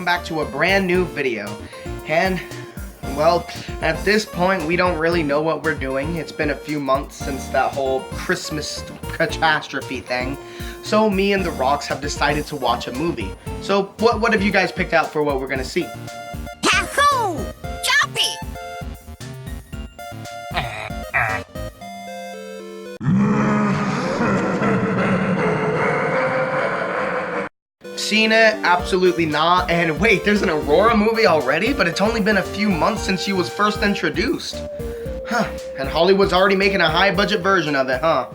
back to a brand new video. And, well, at this point, we don't really know what we're doing. It's been a few months since that whole Christmas catastrophe thing. So me and the Rocks have decided to watch a movie. So what have you guys picked out for what we're gonna see? Yahoo! Choppy! Seen it? Absolutely not. And wait, there's an Aurora movie already? But it's only been a few months since she was first introduced. Huh. And Hollywood's already making a high budget version of it, huh?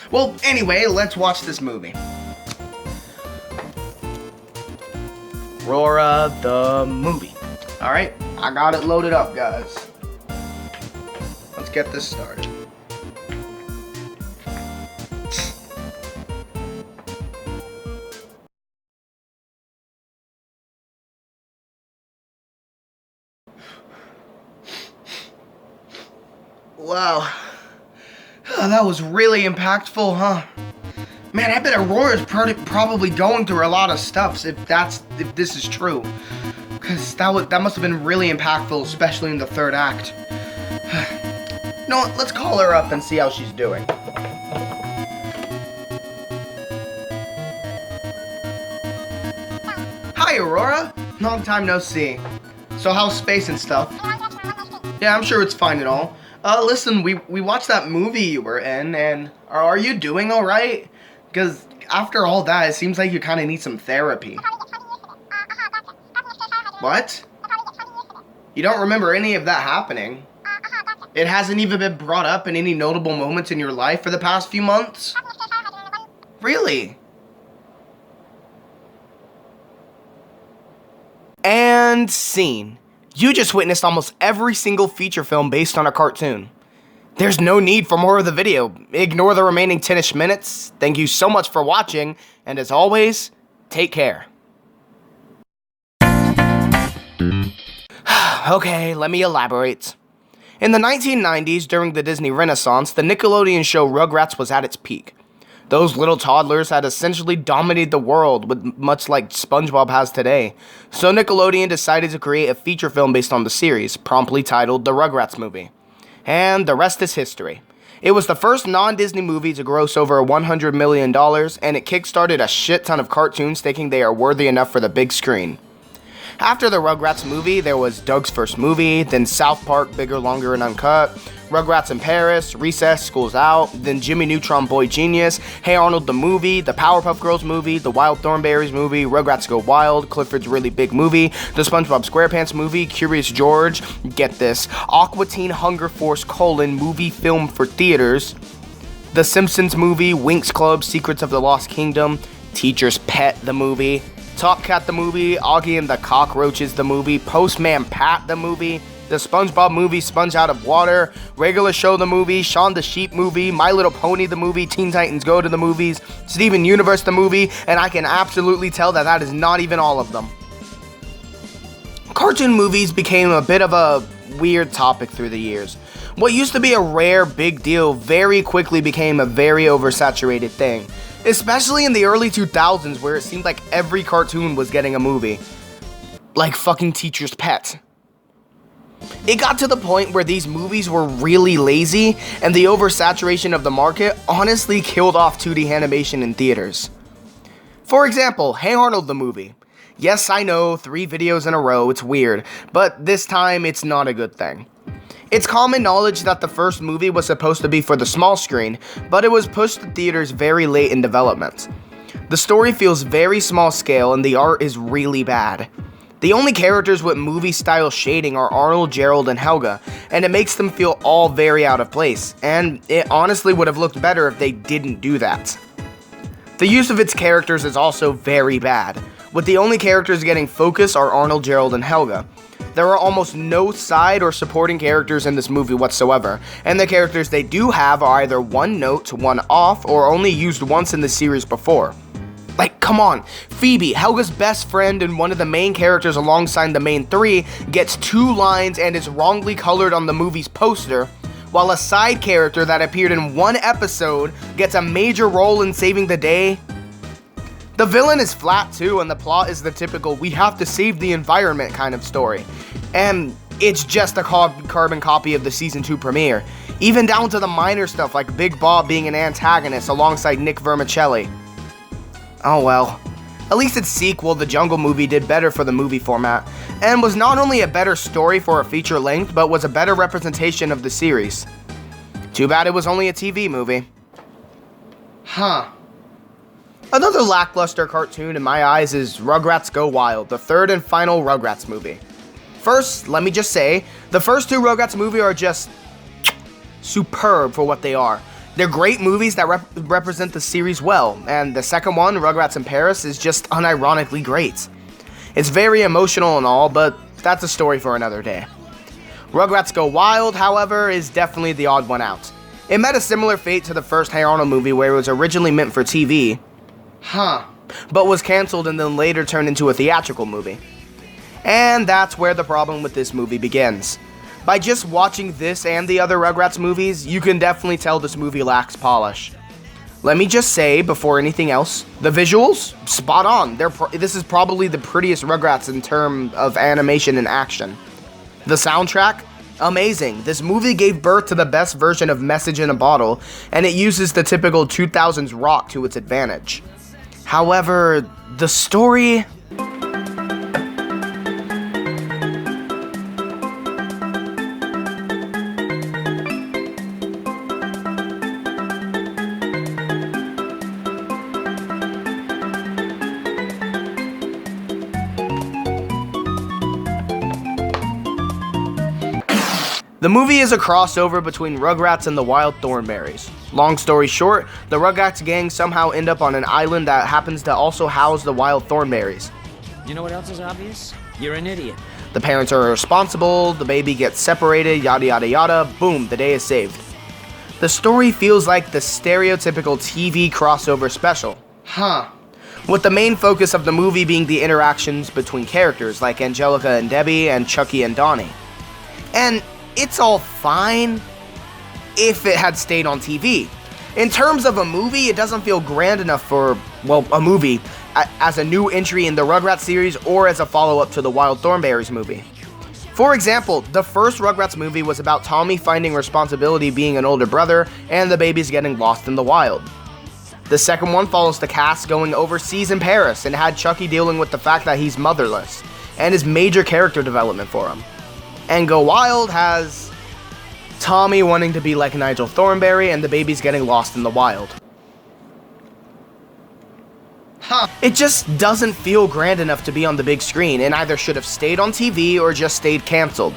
Well, anyway, let's watch this movie. Aurora the movie. Alright, I got it loaded up, guys. Let's get this started. Wow. That was really impactful, huh? Man, I bet Aurora's probably going through a lot of stuff if this is true. Cause that must have been really impactful, especially in the third act. You know what, let's call her up and see how she's doing. Hi, Aurora. Long time no see. So how's space and stuff? Yeah, I'm sure it's fine and all. Listen, we watched that movie you were in, and are you doing alright? Because after all that, it seems like you kind of need some therapy. What? You don't remember any of that happening? It hasn't even been brought up in any notable moments in your life for the past few months? Really? And scene. You just witnessed almost every single feature film based on a cartoon. There's no need for more of the video. Ignore the remaining 10-ish minutes. Thank you so much for watching, and as always, take care. Okay, let me elaborate. In the 1990s, during the Disney Renaissance, the Nickelodeon show Rugrats was at its peak. Those little toddlers had essentially dominated the world, much like SpongeBob has today. So Nickelodeon decided to create a feature film based on the series, promptly titled The Rugrats Movie. And the rest is history. It was the first non-Disney movie to gross over $100 million, and it kickstarted a shit ton of cartoons thinking they are worthy enough for the big screen. After the Rugrats movie, there was Doug's First Movie, then South Park, Bigger, Longer, and Uncut, Rugrats in Paris, Recess, School's Out, then Jimmy Neutron Boy Genius, Hey Arnold the Movie, the Powerpuff Girls movie, the Wild Thornberrys movie, Rugrats Go Wild, Clifford's Really Big Movie, the SpongeBob SquarePants movie, Curious George, get this, Aqua Teen Hunger Force: movie film for theaters, The Simpsons movie, Winx Club, Secrets of the Lost Kingdom, Teacher's Pet the movie, Top Cat the movie, Augie and the Cockroaches the movie, Postman Pat the movie, the SpongeBob movie, Sponge Out of Water, Regular Show the movie, Shaun the Sheep movie, My Little Pony the movie, Teen Titans Go to the movies, Steven Universe the movie, and I can absolutely tell that is not even all of them. Cartoon movies became a bit of a weird topic through the years. What used to be a rare big deal very quickly became a very oversaturated thing. Especially in the early 2000s where it seemed like every cartoon was getting a movie. Like fucking Teacher's Pet. It got to the point where these movies were really lazy, and the oversaturation of the market honestly killed off 2D animation in theaters. For example, Hey Arnold the movie. Yes, I know, 3 videos in a row, it's weird, but this time it's not a good thing. It's common knowledge that the first movie was supposed to be for the small screen, but it was pushed to theaters very late in development. The story feels very small scale and the art is really bad. The only characters with movie-style shading are Arnold, Gerald, and Helga, and it makes them feel all very out of place, and it honestly would have looked better if they didn't do that. The use of its characters is also very bad, with the only characters getting focus are Arnold, Gerald, and Helga. There are almost no side or supporting characters in this movie whatsoever, and the characters they do have are either one note, one off, or only used once in the series before. Like, come on, Phoebe, Helga's best friend and one of the main characters alongside the main 3, gets 2 lines and is wrongly colored on the movie's poster, while a side character that appeared in 1 episode gets a major role in saving the day. The villain is flat too, and the plot is the typical we have to save the environment kind of story. And it's just a carbon copy of the season 2 premiere, even down to the minor stuff like Big Bob being an antagonist alongside Nick Vermicelli. Oh well. At least its sequel, The Jungle Movie, did better for the movie format, and was not only a better story for a feature length, but was a better representation of the series. Too bad it was only a TV movie. Huh. Another lackluster cartoon in my eyes is Rugrats Go Wild, the third and final Rugrats movie. First, let me just say, the first 2 Rugrats movies are just superb for what they are. They're great movies that represent the series well, and the second one, Rugrats in Paris, is just unironically great. It's very emotional and all, but that's a story for another day. Rugrats Go Wild, however, is definitely the odd one out. It met a similar fate to the first Hey Arnold movie where it was originally meant for TV, but was cancelled and then later turned into a theatrical movie. And that's where the problem with this movie begins. By just watching this and the other Rugrats movies, you can definitely tell this movie lacks polish. Let me just say, before anything else, the visuals, spot on. This is probably the prettiest Rugrats in terms of animation and action. The soundtrack, amazing. This movie gave birth to the best version of Message in a Bottle, and it uses the typical 2000s rock to its advantage. However, the story... The movie is a crossover between Rugrats and the Wild Thornberrys. Long story short, the Rugrats gang somehow end up on an island that happens to also house the Wild Thornberrys. You know what else is obvious? You're an idiot. The parents are irresponsible, the baby gets separated, yada yada yada, boom, the day is saved. The story feels like the stereotypical TV crossover special. With the main focus of the movie being the interactions between characters like Angelica and Debbie and Chucky and Donnie. And it's all fine if it had stayed on TV. In terms of a movie, it doesn't feel grand enough for, well, a movie as a new entry in the Rugrats series or as a follow-up to the Wild Thornberrys movie. For example, the first Rugrats movie was about Tommy finding responsibility being an older brother and the babies getting lost in the wild. The second one follows the cast going overseas in Paris and had Chucky dealing with the fact that he's motherless and is major character development for him. And Go Wild has Tommy wanting to be like Nigel Thornberry and the babies getting lost in the wild. It just doesn't feel grand enough to be on the big screen and either should have stayed on TV or just stayed cancelled.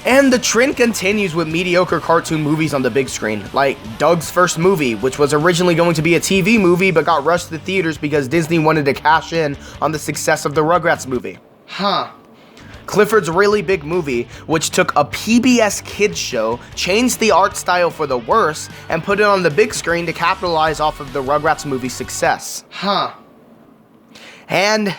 And the trend continues with mediocre cartoon movies on the big screen, like Doug's first movie, which was originally going to be a TV movie but got rushed to theaters because Disney wanted to cash in on the success of the Rugrats movie. Clifford's Really Big Movie, which took a PBS kids show, changed the art style for the worse, and put it on the big screen to capitalize off of the Rugrats movie's success. And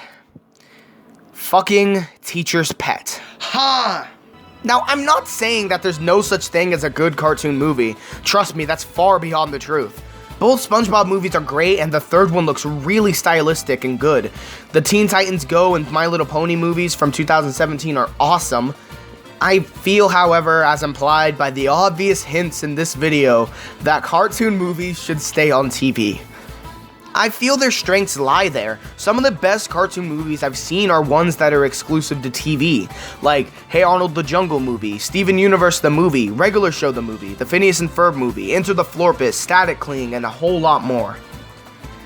fucking Teacher's Pet. Now, I'm not saying that there's no such thing as a good cartoon movie. Trust me, that's far beyond the truth. Both SpongeBob movies are great, and the third one looks really stylistic and good. The Teen Titans Go and My Little Pony movies from 2017 are awesome. I feel, however, as implied by the obvious hints in this video, that cartoon movies should stay on TV. I feel their strengths lie there. Some of the best cartoon movies I've seen are ones that are exclusive to TV, like Hey Arnold the Jungle Movie, Steven Universe the movie, Regular Show the movie, the Phineas and Ferb movie, Enter the Florpus, Static Cling, and a whole lot more.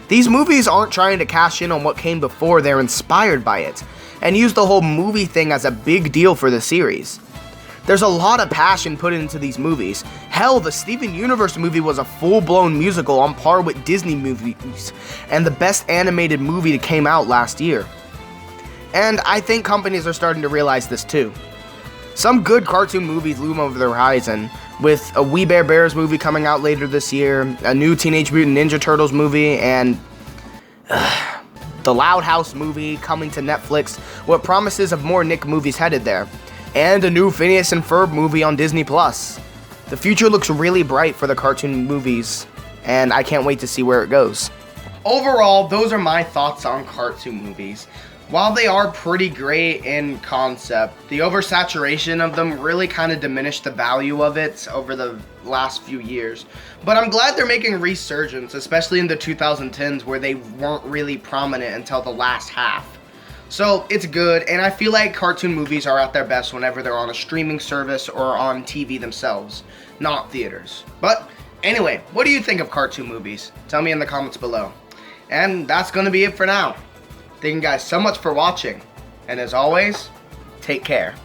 These movies aren't trying to cash in on what came before, they're inspired by it, and use the whole movie thing as a big deal for the series. There's a lot of passion put into these movies. Hell, the Steven Universe movie was a full-blown musical on par with Disney movies, and the best animated movie that came out last year. And I think companies are starting to realize this too. Some good cartoon movies loom over the horizon, with a We Bare Bears movie coming out later this year, a new Teenage Mutant Ninja Turtles movie, and the Loud House movie coming to Netflix, with promises of more Nick movies headed there. And a new Phineas and Ferb movie on Disney+. The future looks really bright for the cartoon movies, and I can't wait to see where it goes. overall, those are my thoughts on cartoon movies. While they are pretty great in concept, the oversaturation of them really kind of diminished the value of it over the last few years. But I'm glad they're making a resurgence, especially in the 2010s where they weren't really prominent until the last half. So it's good, and I feel like cartoon movies are at their best whenever they're on a streaming service or on TV themselves, not theaters. But anyway, what do you think of cartoon movies? Tell me in the comments below. And that's going to be it for now. Thank you guys so much for watching, and as always, take care.